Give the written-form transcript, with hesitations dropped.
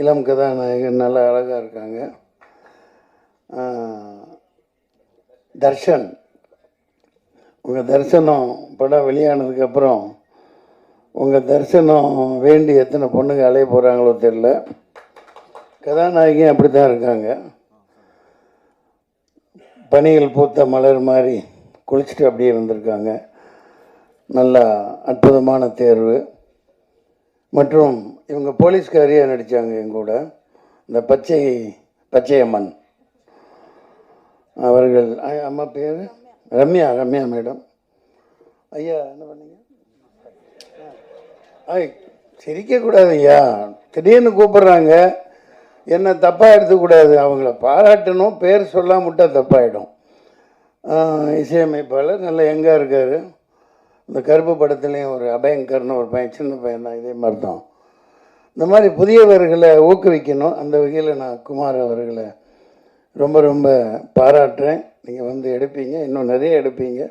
இளம் கதாநாயகன் நல்லா அழகாக இருக்காங்க. தர்ஷன், உங்கள் தரிசனம் படம் வெளியானதுக்கப்புறம் உங்கள் தரிசனம் வேண்டி எத்தனை பொண்ணுங்க அலைய போகிறாங்களோ தெரில. கதாநாயகியும் அப்படி தான் இருக்காங்க. பனிகள் பூத்த மலர் மாதிரி குளிச்சுட்டு அப்படியே வந்திருக்காங்க. நல்ல அற்புதமான தேர்வு. மற்றும் இவங்க போலீஸ்காரியாக நடித்தாங்க எங்கூட, இந்த பச்சையம்மன் அவர்கள். அம்மா பேர் ரம்யா மேடம். ஐயா என்ன பண்ணீங்க? சிரிக்கக்கூடாது ஐயா, திடீர்னு கூப்பிட்றாங்க, என்ன தப்பாக எடுத்துக்கூடாது. அவங்கள பாராட்டணும், பேர் சொல்லாம விட்டால் தப்பாயிடும். இசையமைப்பாளர் நல்ல யங்காக இருக்கார். இந்த கருப்பு படத்துலேயும் ஒரு அபயங்கர்னு ஒரு பையன், சின்ன பையன் தான், இதே மாதிரி தான். இந்த மாதிரி புதியவர்களை ஊக்குவிக்கணும். அந்த வகையில் நான் குமார் அவர்களை ரொம்ப ரொம்ப பாராட்டுறேன். நீங்கள் வந்து எடுப்பீங்க, இன்னும் நிறைய எடுப்பீங்க.